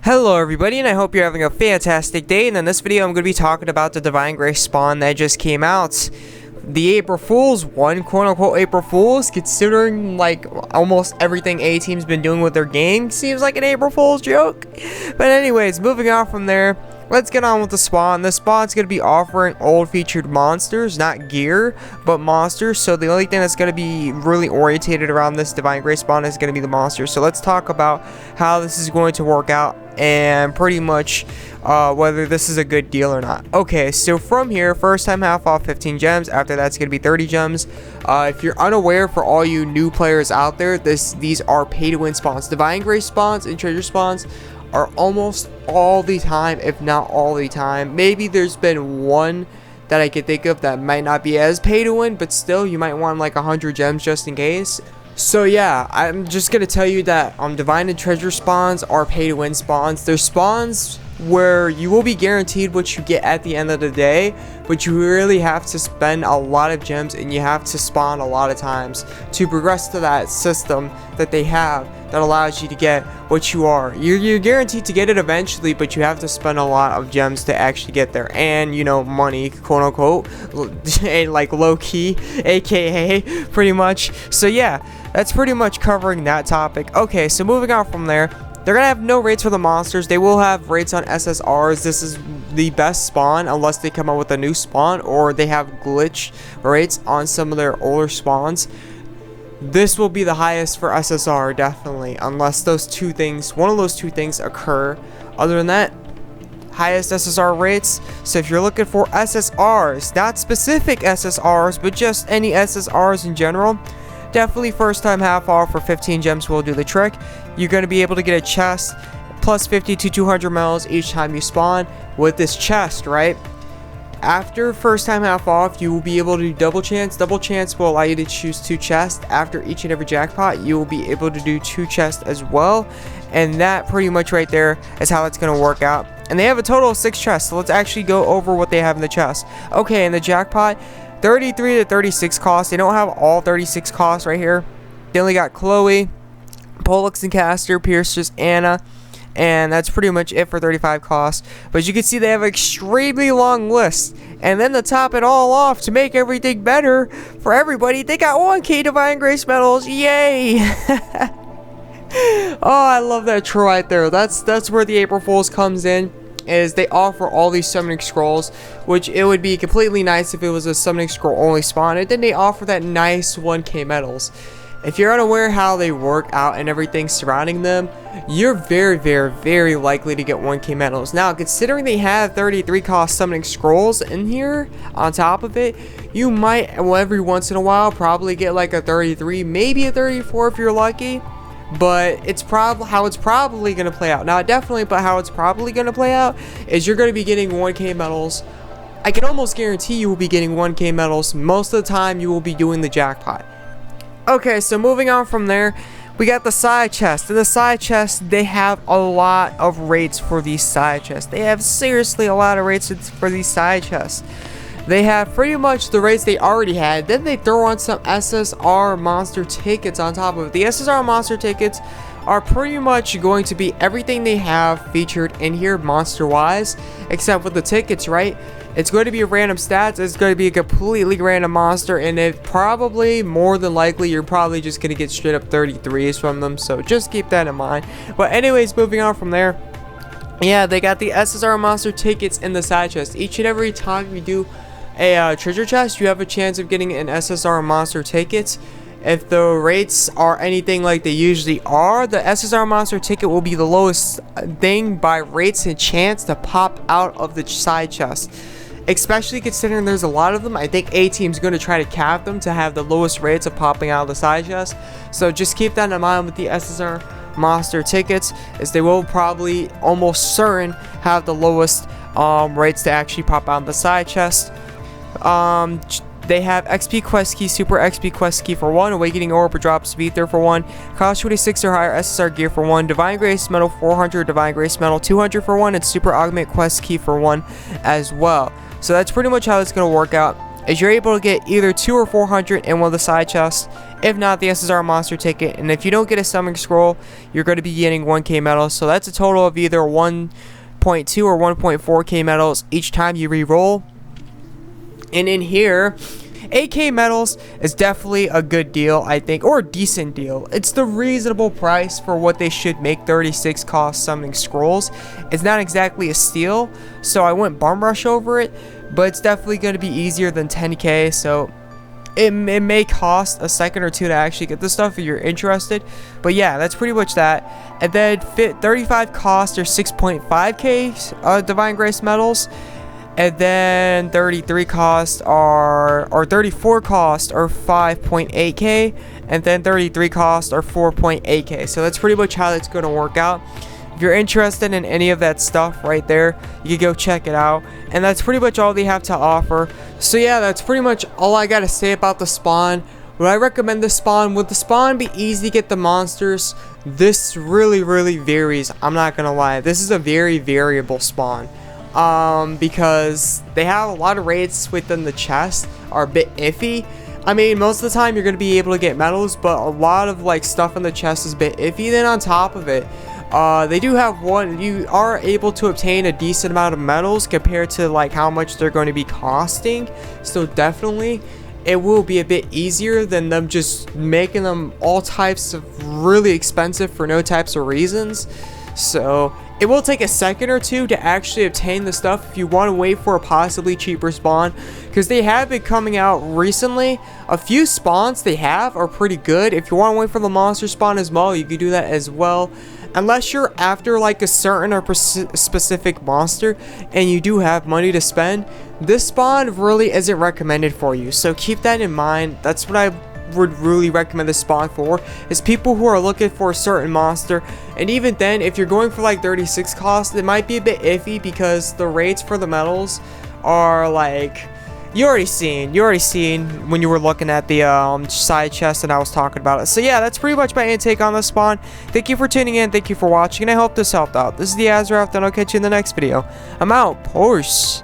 Hello everybody, and I hope you're having a fantastic day. And in this video I'm going to be talking about the Divine Grace spawn that just came out. The April Fool's one, quote-unquote April Fool's, considering like almost everything A-Team's been doing with their game seems like an April Fool's joke. But anyways, moving on from there, let's get on with the spawn. The spawn's going to be offering old featured monsters, not gear, but monsters. So the only thing that's going to be really orientated around this Divine Grace spawn is going to be the monsters. So let's talk about how this is going to work out and pretty much whether this is a good deal or not. Okay, so from here, first time half off 15 gems. After that's going to be 30 gems. If you're unaware, for all you new players out there, these are pay to win spawns. Divine Grace spawns and treasure spawns are almost all the time, if not all the time. Maybe there's been one that I could think of that might not be as pay to win, but still you might want like 100 gems just in case. So yeah, I'm just gonna tell you that Divine and treasure spawns are pay to win spawns. They're spawns where you will be guaranteed what you get at the end of the day, but you really have to spend a lot of gems and you have to spawn a lot of times to progress to that system that they have that allows you to get what you are. You're guaranteed to get it eventually, but you have to spend a lot of gems to actually get there, and you know, money, quote unquote, like low key, aka pretty much. So yeah, that's pretty much covering that topic. Okay, so moving on from there, they're gonna have no rates for the monsters. They will have rates on SSRs. This is the best spawn unless they come out with a new spawn or they have glitch rates on some of their older spawns. This will be the highest for SSR, definitely, unless those two things, one of those two things occur. Other than that, highest SSR rates. So if you're looking for SSRs, not specific SSRs, but just any SSRs in general, definitely first time half off for 15 gems will do the trick. You're going to be able to get a chest plus 50 to 200 medals each time you spawn with this chest, right? After first time half off, you will be able to do double chance. Double chance will allow you to choose 2 chests. After each and every jackpot, you will be able to do 2 chests as well. And that pretty much right there is how it's going to work out. And they have a total of 6 chests. So let's actually go over what they have in the chest. Okay, in the jackpot, 33 to 36 costs. They don't have all 36 costs right here. They only got Chloe, Pollux and Caster, Pierce's Anna, and that's pretty much it for 35 costs. But you can see they have an extremely long list. And then to top it all off, to make everything better for everybody, they got 1k Divine Grace medals. Yay! Oh, I love that troll right there. That's where the April Fool's comes in. Is they offer all these summoning scrolls, which it would be completely nice if it was a summoning scroll only spawn, and then they offer that nice 1k medals. If you're unaware how they work out and everything surrounding them, you're very likely to get 1k medals. Now, considering they have 33 cost summoning scrolls in here on top of it, you might every once in a while probably get like a 33, maybe a 34 if you're lucky. But it's how it's probably going to play out. Not definitely, but how it's probably going to play out is you're going to be getting 1k medals. I can almost guarantee you will be getting 1k medals. Most of the time you will be doing the jackpot. Okay, so moving on from there, we got the side chest. In the side chest, they have a lot of rates for these side chests. They have seriously a lot of rates for these side chests. They have pretty much the rates they already had. Then they throw on some SSR monster tickets on top of it. The SSR monster tickets are pretty much going to be everything they have featured in here monster-wise, except with the tickets, right? It's going to be random stats. It's going to be a completely random monster, and it probably, more than likely, you're probably just going to get straight up 33s from them. So just keep that in mind. But anyways, moving on from there. Yeah, they got the SSR monster tickets in the side chest. Each and every time you do a treasure chest, you have a chance of getting an SSR monster ticket. If the rates are anything like they usually are, the SSR monster ticket will be the lowest thing by rates and chance to pop out of the side chest. Especially considering there's a lot of them, I think A-Team's going to try to cap them to have the lowest rates of popping out of the side chest. So just keep that in mind with the SSR monster tickets, as they will probably almost certain have the lowest rates to actually pop out of the side chest. They have XP quest key, super XP quest key for 1, awakening orb or drop speed there for 1, cost 26 or higher SSR gear for 1, divine grace medal 400, divine grace medal 200 for 1, and super augment quest key for 1 as well. So that's pretty much how it's going to work out. is you're able to get either 2 or 400 in one of the side chests. If not, the SSR monster ticket. And if you don't get a summoning scroll, you're going to be getting 1k medals. So that's a total of either 1.2 or 1.4k medals each time you re-roll. And in here, 8k medals is definitely a good deal, I think, or a decent deal. It's the reasonable price for what they should make 36 cost summoning scrolls. It's not exactly a steal, so I wouldn't bum rush over it, but it's definitely going to be easier than 10k, so it may cost a second or two to actually get this stuff if you're interested. But yeah, that's pretty much that. And then 35 cost or 6.5k Divine Grace medals. And then 33 cost are, or 34 cost are 5.8k, and then 33 cost are 4.8k. So that's pretty much how that's going to work out. If you're interested in any of that stuff right there, you can go check it out. And that's pretty much all they have to offer. So yeah, that's pretty much all I got to say about the spawn. Would I recommend the spawn? Would the spawn be easy to get the monsters? This really varies. I'm not going to lie. This is a very variable spawn. Because they have a lot of raids within the chest are a bit iffy. I mean, most of the time you're going to be able to get medals, but a lot of like stuff in the chest is a bit iffy. Then on top of it, they do have one, you are able to obtain a decent amount of medals compared to like how much they're going to be costing. So definitely it will be a bit easier than them just making them all types of really expensive for no types of reasons. So it will take a second or two to actually obtain the stuff if you want to wait for a possibly cheaper spawn, because they have been coming out recently. A few spawns they have are pretty good. If you want to wait for the monster spawn as well, you can do that as well, unless you're after like a certain or specific monster and you do have money to spend. This spawn really isn't recommended for you, so keep that in mind. That's what I would really recommend this spawn for, is people who are looking for a certain monster. And even then, if you're going for like 36 cost, it might be a bit iffy because the rates for the medals are like, you already seen when you were looking at the side chest and I was talking about it. So yeah, that's pretty much my intake on this spawn. Thank you for tuning in, thank you for watching, and I hope this helped out. This is the AzureWrath, and I'll catch you in the next video. I'm out. Peace.